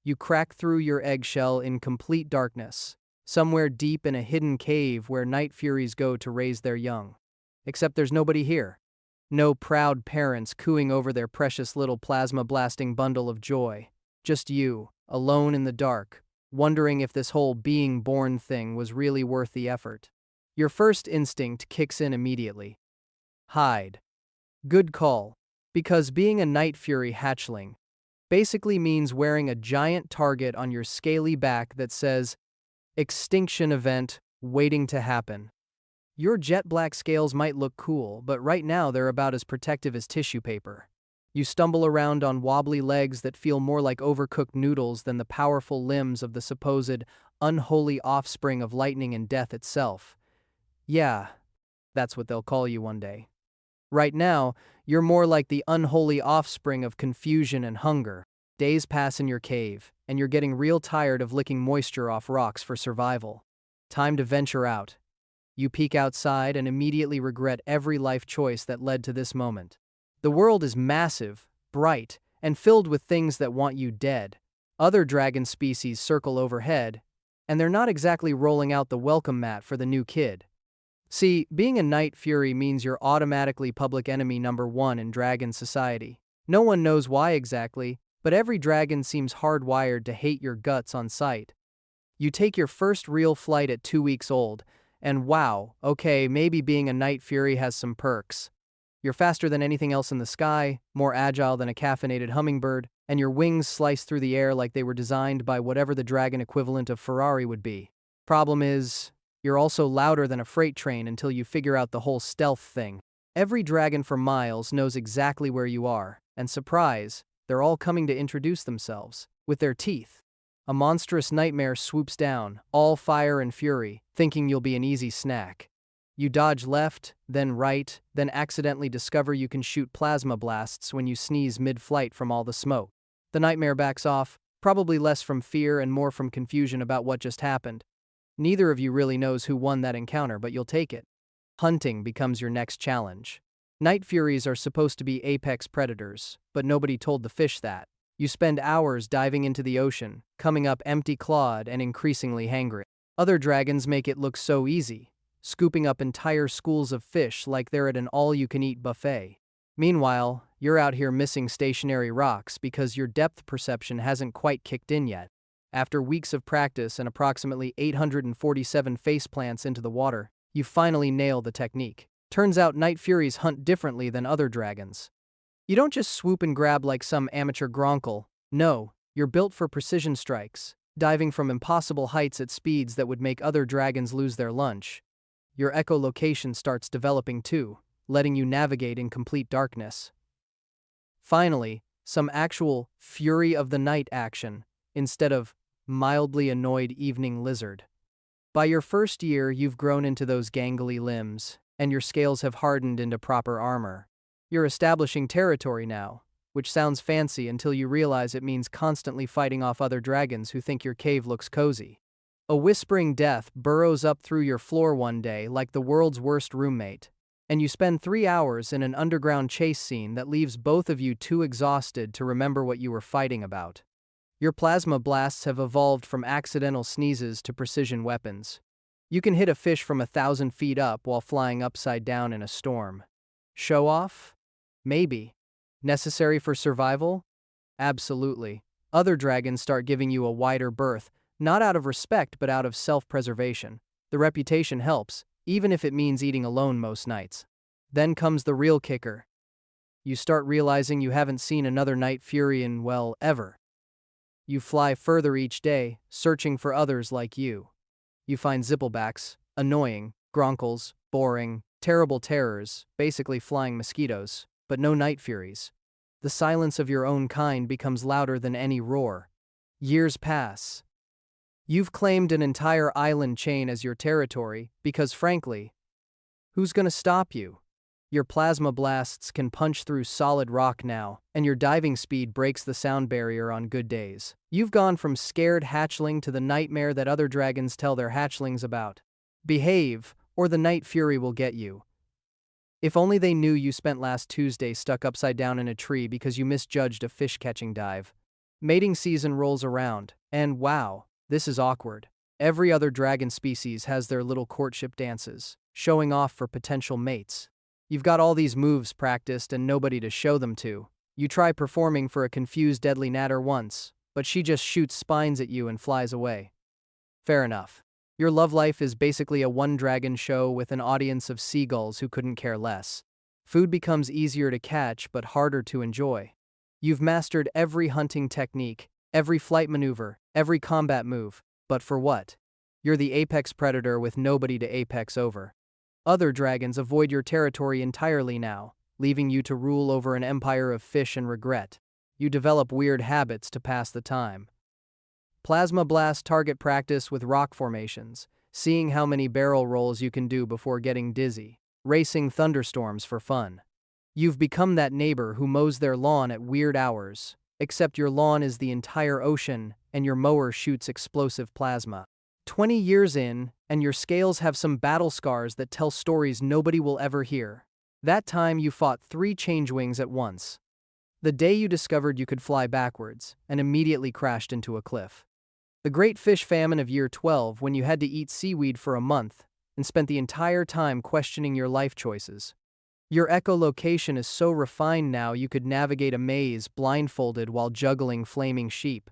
You crack through your eggshell in complete darkness, somewhere deep in a hidden cave where night furies go to raise their young. Except there's nobody here. No proud parents cooing over their precious little plasma-blasting bundle of joy. Just you, alone in the dark, wondering if this whole being born thing was really worth the effort. Your first instinct kicks in immediately. Hide. Good call. Because being a night fury hatchling basically means wearing a giant target on your scaly back that says, "Extinction event waiting to happen." Your jet black scales might look cool, but right now they're about as protective as tissue paper. You stumble around on wobbly legs that feel more like overcooked noodles than the powerful limbs of the supposed unholy offspring of lightning and death itself. Yeah, that's what they'll call you one day. Right now, you're more like the unholy offspring of confusion and hunger. Days pass in your cave, and you're getting real tired of licking moisture off rocks for survival. Time to venture out. You peek outside and immediately regret every life choice that led to this moment. The world is massive, bright, and filled with things that want you dead. Other dragon species circle overhead, and they're not exactly rolling out the welcome mat for the new kid. See, being a night fury means you're automatically public enemy number one in dragon society. No one knows why exactly, but every dragon seems hardwired to hate your guts on sight. You take your first real flight at 2 weeks old, and wow, okay, maybe being a night fury has some perks. You're faster than anything else in the sky, more agile than a caffeinated hummingbird, and your wings slice through the air like they were designed by whatever the dragon equivalent of Ferrari would be. Problem is, you're also louder than a freight train until you figure out the whole stealth thing. Every dragon for miles knows exactly where you are, and surprise, they're all coming to introduce themselves, with their teeth. A monstrous nightmare swoops down, all fire and fury, thinking you'll be an easy snack. You dodge left, then right, then accidentally discover you can shoot plasma blasts when you sneeze mid-flight from all the smoke. The nightmare backs off, probably less from fear and more from confusion about what just happened. Neither of you really knows who won that encounter, but you'll take it. Hunting becomes your next challenge. Night furies are supposed to be apex predators, but nobody told the fish that. You spend hours diving into the ocean, coming up empty-clawed and increasingly hangry. Other dragons make it look so easy, scooping up entire schools of fish like they're at an all-you-can-eat buffet. Meanwhile, you're out here missing stationary rocks because your depth perception hasn't quite kicked in yet. After weeks of practice and approximately 847 faceplants into the water, you finally nail the technique. Turns out night furies hunt differently than other dragons. You don't just swoop and grab like some amateur gronkle. No, you're built for precision strikes, diving from impossible heights at speeds that would make other dragons lose their lunch. Your echolocation starts developing too, letting you navigate in complete darkness. Finally, some actual fury of the night action, instead of mildly annoyed evening lizard. By your first year, you've grown into those gangly limbs, and your scales have hardened into proper armor. You're establishing territory now, which sounds fancy until you realize it means constantly fighting off other dragons who think your cave looks cozy. A whispering death burrows up through your floor one day like the world's worst roommate, and you spend 3 hours in an underground chase scene that leaves both of you too exhausted to remember what you were fighting about. Your plasma blasts have evolved from accidental sneezes to precision weapons. You can hit a fish from 1,000 feet up while flying upside down in a storm. Show off? Maybe. Necessary for survival? Absolutely. Other dragons start giving you a wider berth, not out of respect but out of self-preservation. The reputation helps, even if it means eating alone most nights. Then comes the real kicker. You start realizing you haven't seen another night fury in, well, ever. You fly further each day, searching for others like you. You find zipplebacks, annoying, gronkles, boring, terrible terrors, basically flying mosquitoes, but no night furies. The silence of your own kind becomes louder than any roar. Years pass. You've claimed an entire island chain as your territory because, frankly, who's gonna stop you? Your plasma blasts can punch through solid rock now, and your diving speed breaks the sound barrier on good days. You've gone from scared hatchling to the nightmare that other dragons tell their hatchlings about. Behave, or the night fury will get you. If only they knew you spent last Tuesday stuck upside down in a tree because you misjudged a fish-catching dive. Mating season rolls around, and wow, this is awkward. Every other dragon species has their little courtship dances, showing off for potential mates. You've got all these moves practiced and nobody to show them to. You try performing for a confused deadly natter once, but she just shoots spines at you and flies away. Fair enough. Your love life is basically a one-dragon show with an audience of seagulls who couldn't care less. Food becomes easier to catch but harder to enjoy. You've mastered every hunting technique, every flight maneuver, every combat move, but for what? You're the apex predator with nobody to apex over. Other dragons avoid your territory entirely now, leaving you to rule over an empire of fish and regret. You develop weird habits to pass the time. Plasma blast target practice with rock formations, seeing how many barrel rolls you can do before getting dizzy, racing thunderstorms for fun. You've become that neighbor who mows their lawn at weird hours, except your lawn is the entire ocean and your mower shoots explosive plasma. 20 years in, and your scales have some battle scars that tell stories nobody will ever hear. That time you fought 3 changewings at once. The day you discovered you could fly backwards, and immediately crashed into a cliff. The Great Fish Famine of year 12 when you had to eat seaweed for a month, and spent the entire time questioning your life choices. Your echolocation is so refined now you could navigate a maze blindfolded while juggling flaming sheep.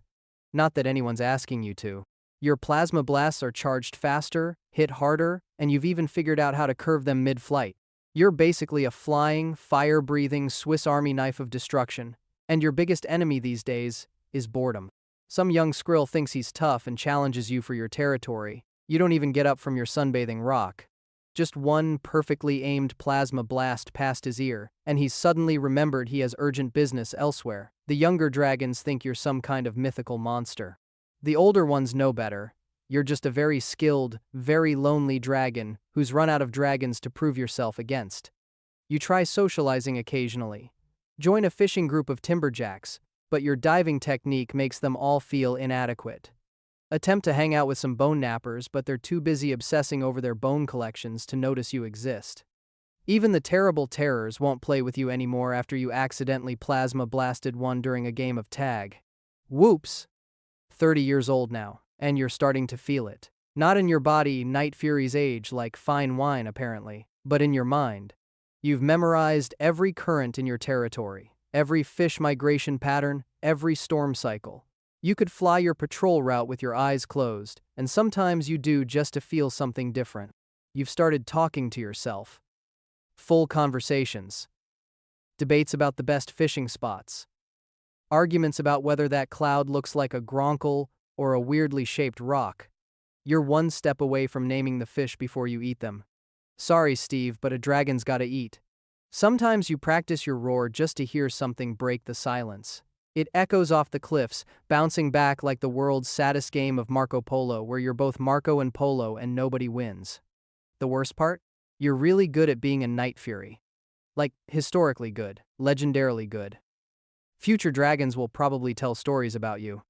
Not that anyone's asking you to. Your plasma blasts are charged faster, hit harder, and you've even figured out how to curve them mid-flight. You're basically a flying, fire-breathing Swiss Army knife of destruction, and your biggest enemy these days is boredom. Some young skrill thinks he's tough and challenges you for your territory. You don't even get up from your sunbathing rock. Just one perfectly aimed plasma blast past his ear, and he's suddenly remembered he has urgent business elsewhere. The younger dragons think you're some kind of mythical monster. The older ones know better. You're just a very skilled, very lonely dragon who's run out of dragons to prove yourself against. You try socializing occasionally. Join a fishing group of timberjacks, but your diving technique makes them all feel inadequate. Attempt to hang out with some bone nappers, but they're too busy obsessing over their bone collections to notice you exist. Even the terrible terrors won't play with you anymore after you accidentally plasma blasted one during a game of tag. Whoops! 30 years old now, and you're starting to feel it. Not in your body, Night Furies age like fine wine apparently, but in your mind. You've memorized every current in your territory, every fish migration pattern, every storm cycle. You could fly your patrol route with your eyes closed, and sometimes you do just to feel something different. You've started talking to yourself. Full conversations. Debates about the best fishing spots. Arguments about whether that cloud looks like a gronkel or a weirdly shaped rock. You're one step away from naming the fish before you eat them. Sorry, Steve, but a dragon's gotta eat. Sometimes you practice your roar just to hear something break the silence. It echoes off the cliffs, bouncing back like the world's saddest game of Marco Polo where you're both Marco and Polo and nobody wins. The worst part? You're really good at being a Night Fury. Like, historically good, legendarily good. Future dragons will probably tell stories about you.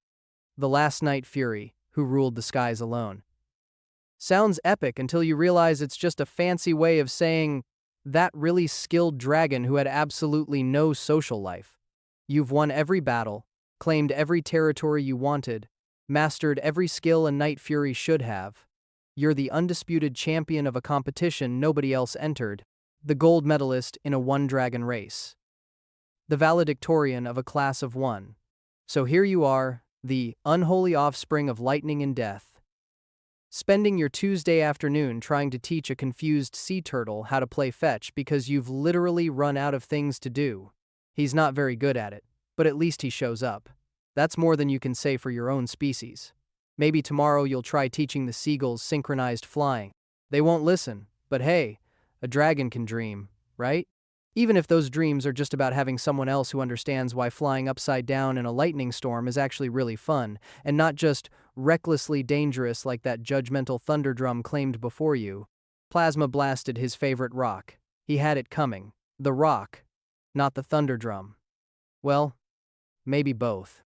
The last Night Fury, who ruled the skies alone. Sounds epic until you realize it's just a fancy way of saying, that really skilled dragon who had absolutely no social life. You've won every battle, claimed every territory you wanted, mastered every skill a Night Fury should have. You're the undisputed champion of a competition nobody else entered, the gold medalist in a one-dragon race. The valedictorian of a class of one. So here you are, the unholy offspring of lightning and death. Spending your Tuesday afternoon trying to teach a confused sea turtle how to play fetch because you've literally run out of things to do. He's not very good at it, but at least he shows up. That's more than you can say for your own species. Maybe tomorrow you'll try teaching the seagulls synchronized flying. They won't listen, but hey, a dragon can dream, right? Even if those dreams are just about having someone else who understands why flying upside down in a lightning storm is actually really fun, and not just recklessly dangerous like that judgmental thunderdrum claimed before you. Plasma blasted his favorite rock. He had it coming. The rock, not the thunderdrum. Well, maybe both.